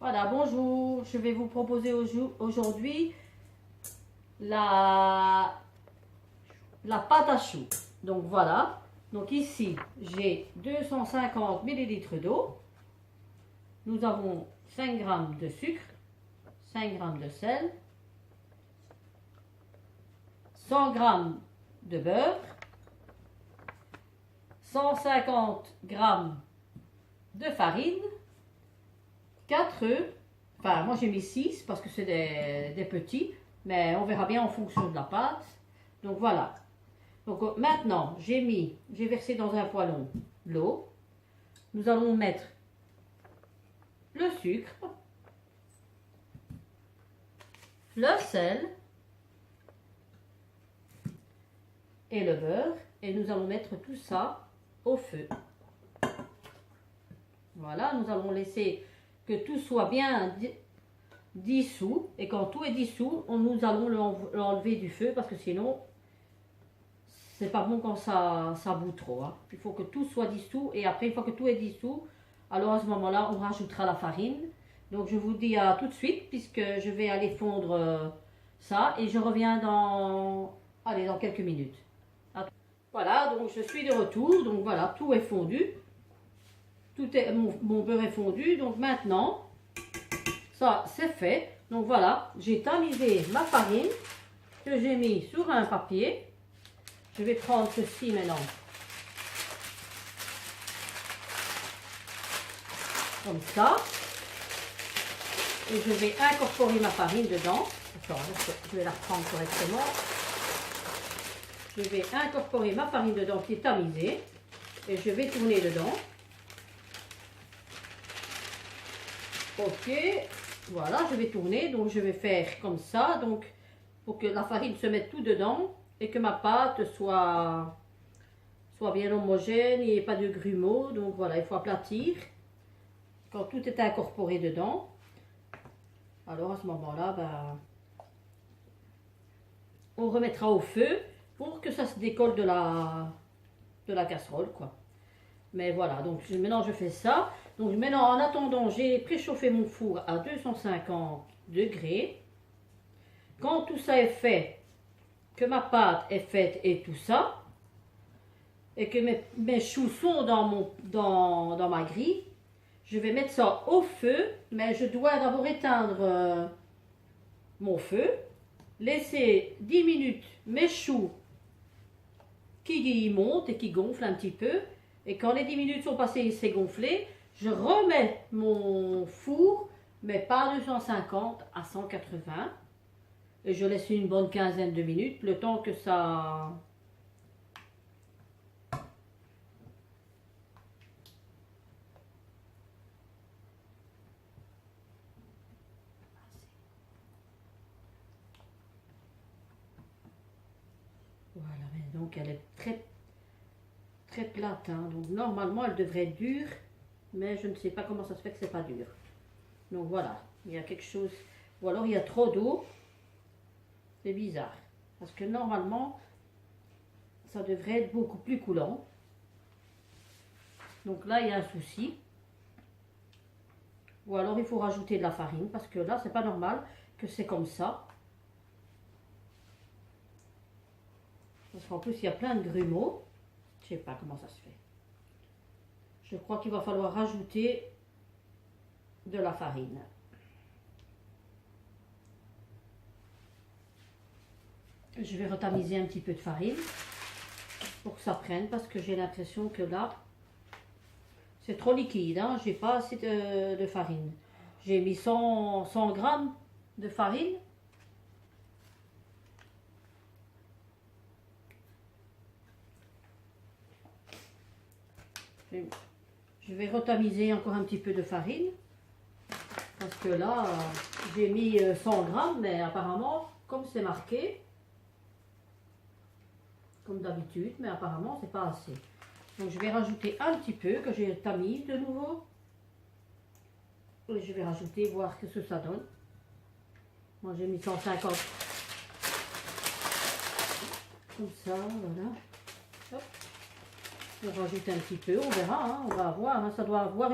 Voilà, bonjour. Je vais vous proposer aujourd'hui la, la pâte à choux. Donc voilà. Donc ici, j'ai 250 millilitres d'eau. Nous avons 5 g de sucre, 5 g de sel, 100 g de beurre, 150 g de farine, 4 œufs. Enfin, moi j'ai mis 6 parce que c'est des petits, mais on verra bien en fonction de la pâte. Donc voilà. Donc maintenant, j'ai versé dans un poêlon l'eau. Nous allons mettre le sucre, le sel et le beurre, et nous allons mettre tout ça au feu. Voilà, nous allons laisser que tout soit bien dissous, et quand tout est dissous, nous allons l'enlever du feu parce que sinon c'est pas bon quand ça bout trop, hein. Il faut que tout soit dissous, et après une fois que tout est dissous, alors à ce moment là on rajoutera la farine. Donc je vous dis à tout de suite puisque je vais aller fondre ça, et je reviens dans quelques minutes. Voilà, donc je suis de retour. Donc voilà, tout est fondu, mon beurre est fondu. Donc maintenant ça c'est fait. Donc voilà, j'ai tamisé ma farine que j'ai mis sur un papier. Je vais prendre ceci maintenant, comme ça, et je vais incorporer ma farine dedans. Attends, je vais la reprendre correctement. Je vais incorporer ma farine dedans qui est tamisée, et je vais tourner dedans. Ok, voilà, je vais tourner. Donc je vais faire comme ça, donc pour que la farine se mette tout dedans et que ma pâte soit bien homogène, il n'y ait pas de grumeaux. Donc voilà, il faut aplatir quand tout est incorporé dedans. Alors à ce moment-là, on remettra au feu pour que ça se décolle de la casserole, quoi. Mais voilà, donc maintenant je fais ça. Donc maintenant, en attendant, j'ai préchauffé mon four à 250 degrés. Quand tout ça est fait, que ma pâte est faite et tout ça, et que mes choux sont dans ma grille, je vais mettre ça au feu, mais je dois d'abord éteindre mon feu, laisser 10 minutes mes choux qui montent et qui gonflent un petit peu, et quand les 10 minutes sont passées, il s'est gonflé, je remets mon four, mais pas à 250, à 180, et je laisse une bonne quinzaine de minutes, le temps que ça... Voilà, donc elle est très plate, hein. Donc normalement elle devrait être dure, mais je ne sais pas comment ça se fait que c'est pas dur. Donc voilà, il y a quelque chose, ou alors il y a trop d'eau. C'est bizarre, parce que normalement ça devrait être beaucoup plus coulant. Donc là il y a un souci, ou alors il faut rajouter de la farine, parce que là c'est pas normal que c'est comme ça, parce qu'en plus il y a plein de grumeaux. Je sais pas comment ça se fait. Je crois qu'il va falloir rajouter de la farine. Je vais retamiser un petit peu de farine pour que ça prenne, parce que j'ai l'impression que là c'est trop liquide, hein. J'ai pas assez de farine. J'ai mis 100 g de farine. Je vais retamiser encore un petit peu de farine, parce que là j'ai mis 100 g, mais apparemment, comme c'est marqué comme d'habitude, mais apparemment c'est pas assez. Donc je vais rajouter un petit peu, que j'ai tamise de nouveau, et je vais rajouter, voir ce que ça donne. Moi j'ai mis 150 comme ça, voilà. Hop. On rajoute un petit peu, on verra, hein, on va voir, hein, ça doit avoir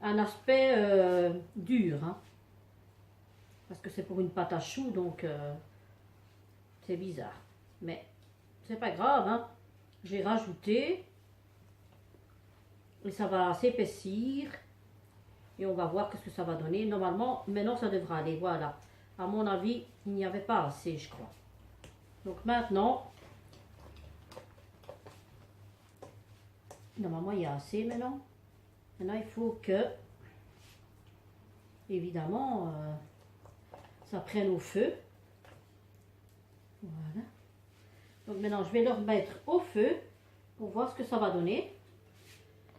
un aspect dur, hein. Parce que c'est pour une pâte à choux, donc c'est bizarre. Mais c'est pas grave, hein. J'ai rajouté. Et ça va s'épaissir. Et on va voir ce que ça va donner. Normalement, maintenant ça devra aller. Voilà. À mon avis, il n'y avait pas assez, je crois. Donc maintenant, normalement il y a assez maintenant. Maintenant il faut que, évidemment, ça prenne au feu. Voilà. Donc maintenant je vais le remettre au feu pour voir ce que ça va donner.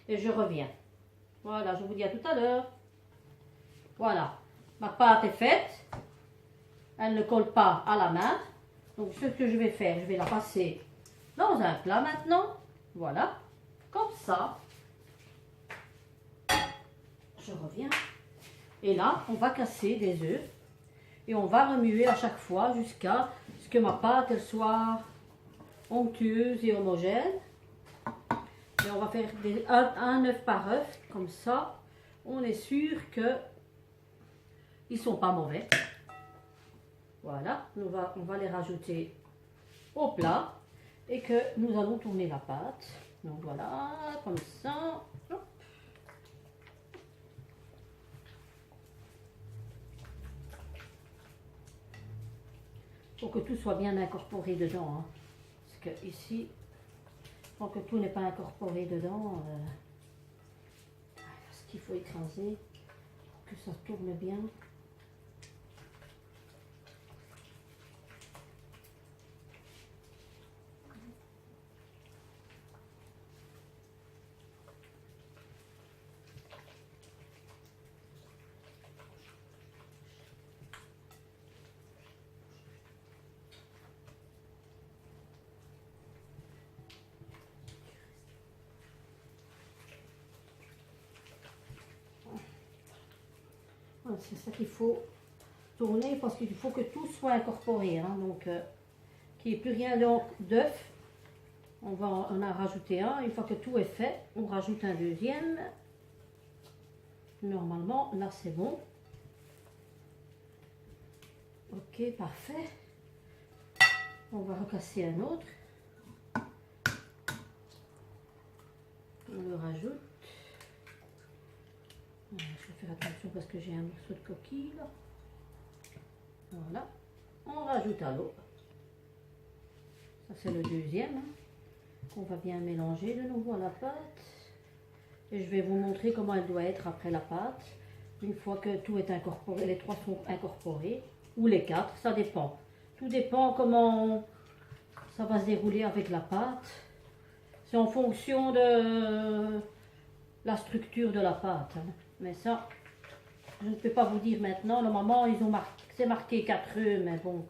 Et je reviens. Voilà, je vous dis à tout à l'heure. Voilà, ma pâte est faite. Elle ne colle pas à la main. Donc ce que je vais faire, je vais la passer dans un plat maintenant. Voilà, comme ça. Je reviens. Et là, on va casser des œufs. Et on va remuer à chaque fois jusqu'à ce que ma pâte elle soit onctueuse et homogène. Et on va faire un œuf par œuf, comme ça, on est sûr que ils sont pas mauvais. Voilà, on va les rajouter au plat et que nous allons tourner la pâte. Donc voilà, comme ça. Hop. Pour que tout soit bien incorporé dedans. Hein. Parce que ici, tant que tout n'est pas incorporé dedans, ce qu'il faut écraser, que ça tourne bien. C'est ça qu'il faut tourner parce qu'il faut que tout soit incorporé. Hein, donc, qu'il n'y ait plus rien d'œuf. On va en rajouter un. Une fois que tout est fait, on rajoute un deuxième. Normalement, là, c'est bon. Ok, parfait. On va recasser un autre. On le rajoute. Je vais faire attention parce que j'ai un morceau de coquille là. Voilà. On rajoute à l'eau. Ça c'est le deuxième. Hein, qu'on va bien mélanger de nouveau à la pâte. Et je vais vous montrer comment elle doit être après la pâte. Une fois que tout est incorporé, les trois sont incorporés. Ou les quatre, ça dépend. Tout dépend comment ça va se dérouler avec la pâte. C'est en fonction de la structure de la pâte. Hein. Mais ça, je ne peux pas vous dire maintenant. Normalement, c'est marqué 4 œufs, mais bon.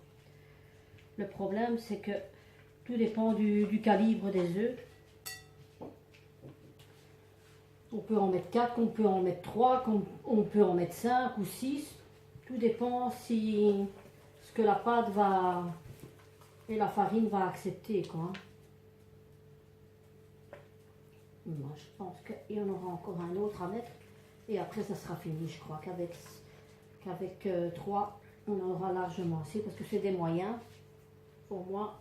Le problème, c'est que tout dépend du calibre des œufs. On peut en mettre 4, on peut en mettre 3, on peut en mettre 5 ou 6. Tout dépend si ce que la pâte va et la farine va accepter, quoi. Moi, je pense qu'il y en aura encore un autre à mettre. Et après, ça sera fini. Je crois qu'avec 3, on aura largement assez. Parce que c'est des moyens. Pour moi,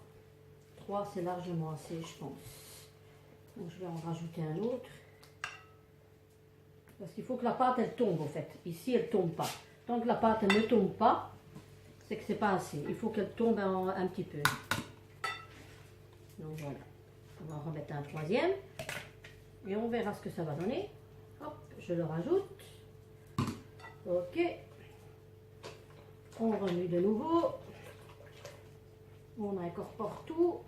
3, c'est largement assez, je pense. Donc, je vais en rajouter un autre. Parce qu'il faut que la pâte, elle tombe, en fait. Ici, elle ne tombe pas. Tant que la pâte elle ne tombe pas, c'est que c'est pas assez. Il faut qu'elle tombe un petit peu. Donc, voilà. On va en remettre un troisième. Et on verra ce que ça va donner. Hop, je le rajoute. Ok. On remue de nouveau. On incorpore tout.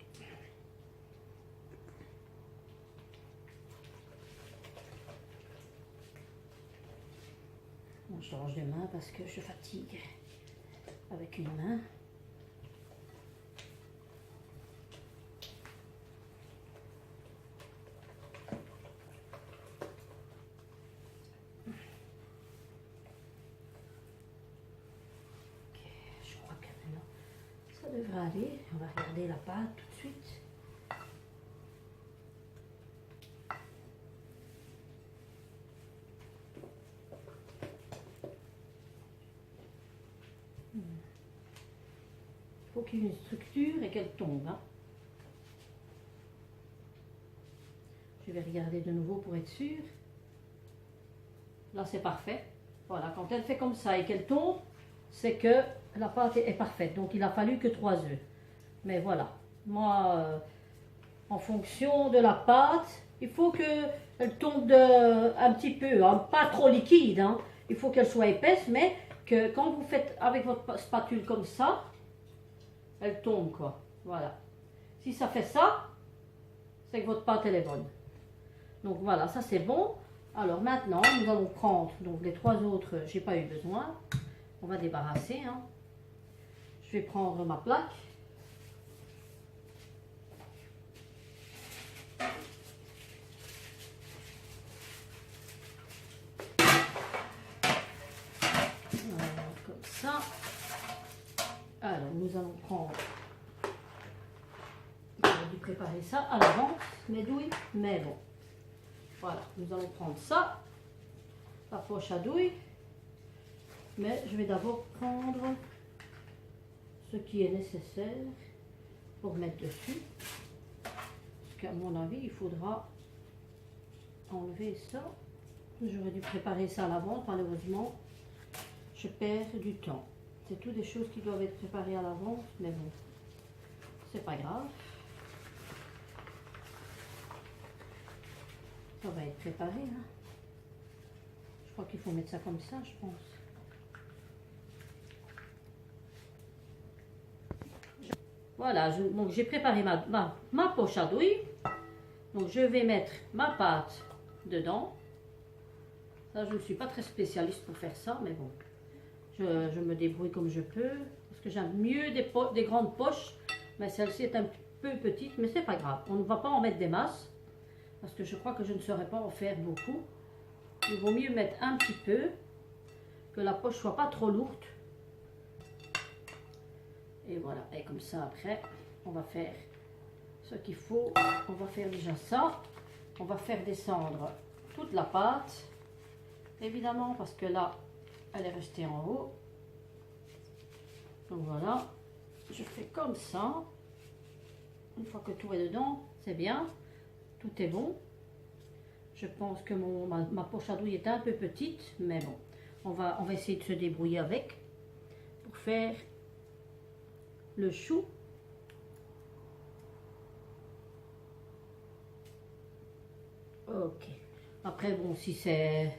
On change de main parce que je fatigue avec une main. Ça devrait aller. On va regarder la pâte tout de suite. faut qu'il y ait une structure et qu'elle tombe. Hein. Je vais regarder de nouveau pour être sûr. Là, c'est parfait. Voilà, quand elle fait comme ça et qu'elle tombe, c'est que la pâte est parfaite. Donc, il a fallu que 3 œufs. Mais voilà, moi, en fonction de la pâte, il faut qu'elle tombe un petit peu, hein, pas trop liquide. Hein. Il faut qu'elle soit épaisse, mais que quand vous faites avec votre spatule comme ça, elle tombe, quoi. Voilà. Si ça fait ça, c'est que votre pâte, elle est bonne. Donc voilà, ça c'est bon. Alors maintenant, nous allons prendre, donc les 3 autres, j'ai pas eu besoin. On va débarrasser. Hein. Je vais prendre ma plaque. Voilà, comme ça. Alors, nous allons prendre... J'aurais dû préparer ça à l'avance, mes douilles, mais bon. Voilà, nous allons prendre ça, la poche à douille, mais je vais d'abord prendre ce qui est nécessaire pour mettre dessus, parce qu'à mon avis, il faudra enlever ça. J'aurais dû préparer ça à l'avance, malheureusement, je perds du temps. C'est tout des choses qui doivent être préparées à l'avance, mais bon, c'est pas grave. Ça va être préparé. Hein. Je crois qu'il faut mettre ça comme ça, je pense. Voilà, donc j'ai préparé ma poche à douille. Donc je vais mettre ma pâte dedans. Ça, je ne suis pas très spécialiste pour faire ça, mais bon. Je me débrouille comme je peux. Parce que j'aime mieux des grandes poches. Mais celle-ci est un peu petite, mais c'est pas grave. On ne va pas en mettre des masses. Parce que je crois que je ne saurais pas en faire beaucoup. Il vaut mieux mettre un petit peu, que la poche soit pas trop lourde. Et voilà, et comme ça après, on va faire ce qu'il faut. On va faire déjà ça. On va faire descendre toute la pâte, évidemment, parce que là, elle est restée en haut. Donc voilà, je fais comme ça. Une fois que tout est dedans, c'est bien. Tout est bon. Je pense que ma poche à douille est un peu petite, mais bon, on va essayer de se débrouiller avec pour faire le chou. Ok. Après, bon, si c'est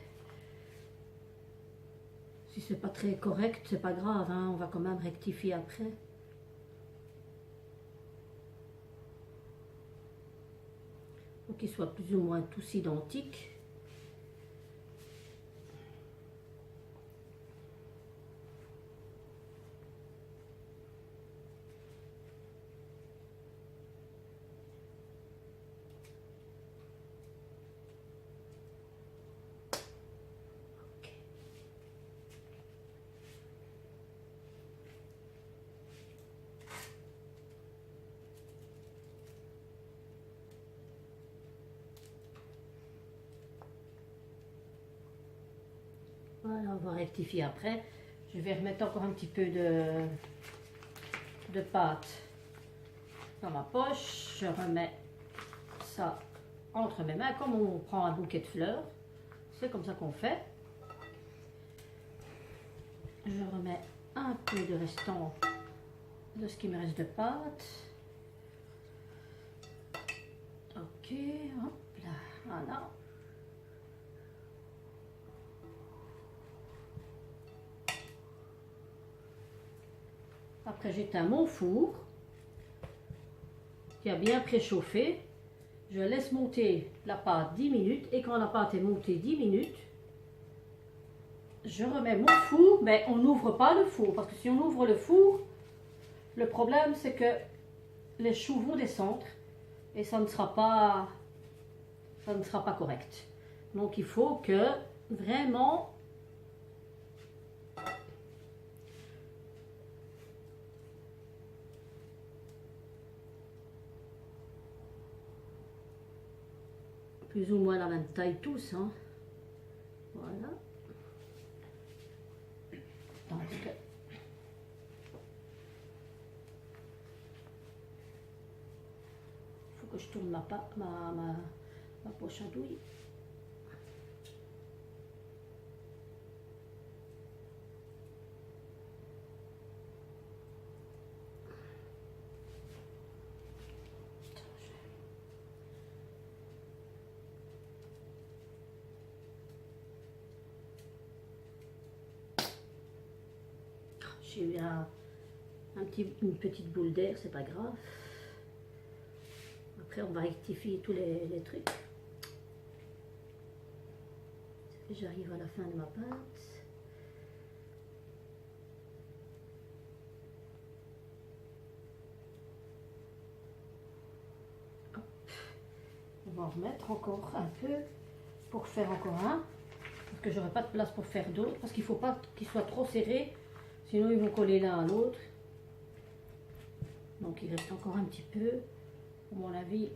pas très correct, c'est pas grave, hein, on va quand même rectifier après. Pour qu'ils soient plus ou moins tous identiques. Voilà, on va rectifier après. Je vais remettre encore un petit peu de pâte dans ma poche. Je remets ça entre mes mains, comme on prend un bouquet de fleurs. C'est comme ça qu'on fait. Je remets un peu de restant de ce qui me reste de pâte. Ok, hop là, voilà. Après, j'éteins mon four qui a bien préchauffé. Je laisse monter la pâte 10 minutes et quand la pâte est montée 10 minutes, je remets mon four, mais on n'ouvre pas le four parce que si on ouvre le four, le problème c'est que les choux vont descendre et ça ne sera pas correct. Donc il faut que vraiment plus ou moins la même taille tous, hein. Voilà. que je tourne ma poche à douille. J'ai eu une petite boule d'air, c'est pas grave. Après, on va rectifier tous les trucs. J'arrive à la fin de ma pâte. Hop. On va en remettre encore un peu pour faire encore un. Parce que j'aurai pas de place pour faire d'autres. Parce qu'il ne faut pas qu'ils soient trop serrés. Sinon, ils vont coller l'un à l'autre. Donc, il reste encore un petit peu. À mon avis,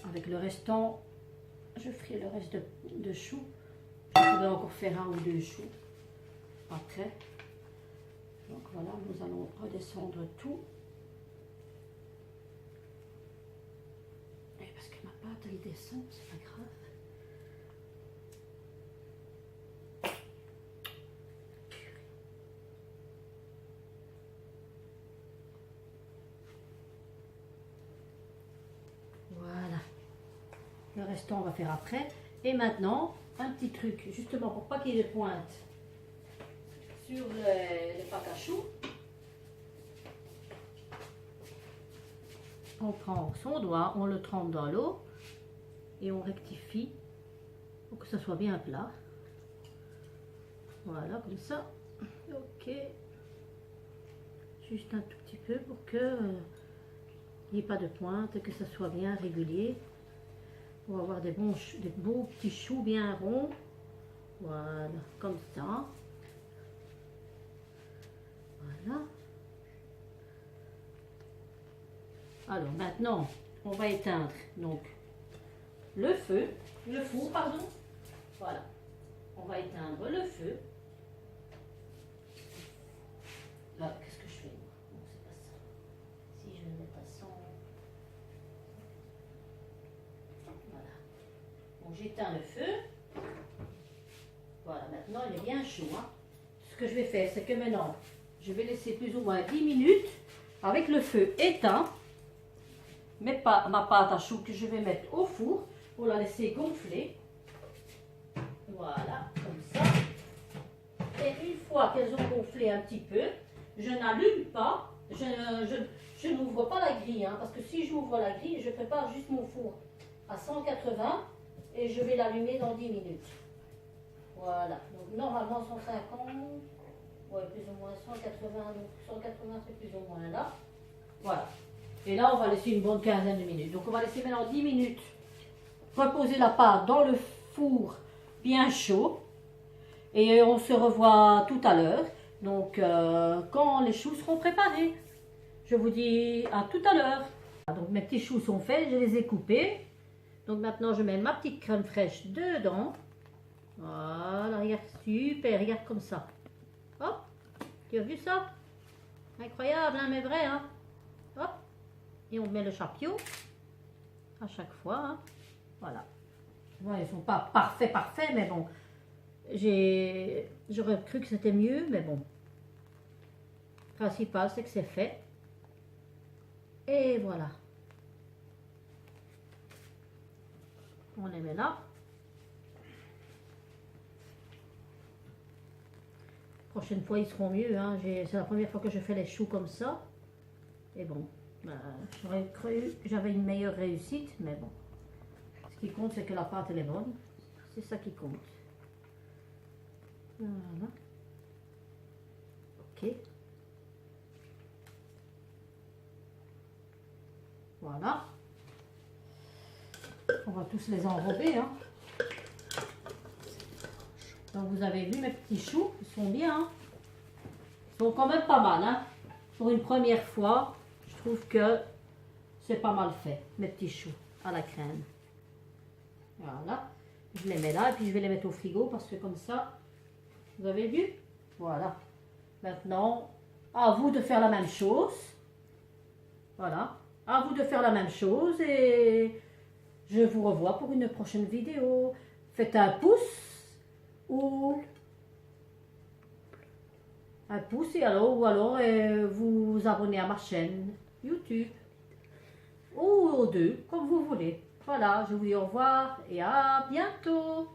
avec le restant, je ferai le reste de choux. Je pourrais encore faire un ou deux choux après. Donc voilà, nous allons redescendre tout. Et parce que ma pâte elle descend, c'est pas grave. Voilà. Le restant, on va faire après. Et maintenant, un petit truc, justement pour pas qu'il y ait de pointe sur les pâtes à choux. On prend son doigt, on le trempe dans l'eau et on rectifie pour que ça soit bien plat. Voilà, comme ça. Ok. Juste un tout petit peu pour que il n'y ait pas de pointe, que ça soit bien régulier. Pour avoir des beaux petits choux bien ronds. Voilà, comme ça. Voilà. Alors maintenant, on va éteindre donc le four, pardon. Voilà. On va éteindre le feu. Là, qu'est-ce que je fais? Non, c'est pas ça. Si je le mets à 100. Voilà. Bon, j'éteins le feu. Voilà, maintenant il est bien chaud. Hein. Ce que je vais faire, c'est que maintenant, je vais laisser plus ou moins 10 minutes avec le feu éteint. Ma pâte à choux que je vais mettre au four pour la laisser gonfler. Voilà, comme ça. Et une fois qu'elles ont gonflé un petit peu, je n'allume pas, je n'ouvre pas la grille, hein, parce que si j'ouvre la grille, je prépare juste mon four à 180 et je vais l'allumer dans 10 minutes. Voilà, donc normalement 150, ouais, plus ou moins 180, donc 180 c'est plus ou moins là. Voilà. Et là, on va laisser une bonne quinzaine de minutes. Donc, on va laisser maintenant 10 minutes reposer la pâte dans le four bien chaud. Et on se revoit tout à l'heure. Donc, quand les choux seront préparés. Je vous dis à tout à l'heure. Donc, mes petits choux sont faits. Je les ai coupés. Donc, maintenant, je mets ma petite crème fraîche dedans. Voilà, regarde, super. Regarde comme ça. Hop, tu as vu ça? Incroyable, hein, mais vrai, hein? Hop. Et on met le chapio à chaque fois. Hein. Voilà. Bon, ils ne sont pas parfaits, mais bon. J'aurais cru que c'était mieux, mais bon. Le principal, c'est que c'est fait. Et voilà. On les met là. Prochaine fois, ils seront mieux. Hein. C'est la première fois que je fais les choux comme ça. Et bon. J'aurais cru que j'avais une meilleure réussite, mais bon. Ce qui compte, c'est que la pâte elle est bonne. C'est ça qui compte. Voilà. Ok. Voilà. On va tous les enrober. Hein. Donc vous avez vu mes petits choux, ils sont bien. Hein. Ils sont quand même pas mal. Hein. Pour une première fois. Je trouve que c'est pas mal fait, mes petits choux à la crème. Voilà. Je les mets là et puis je vais les mettre au frigo parce que comme ça, vous avez vu? Voilà. Maintenant, à vous de faire la même chose. Voilà. À vous de faire la même chose et je vous revois pour une prochaine vidéo. Faites un pouce ou et alors, vous vous abonnez à ma chaîne YouTube ou aux deux, comme vous voulez. Voilà, je vous dis au revoir et à bientôt.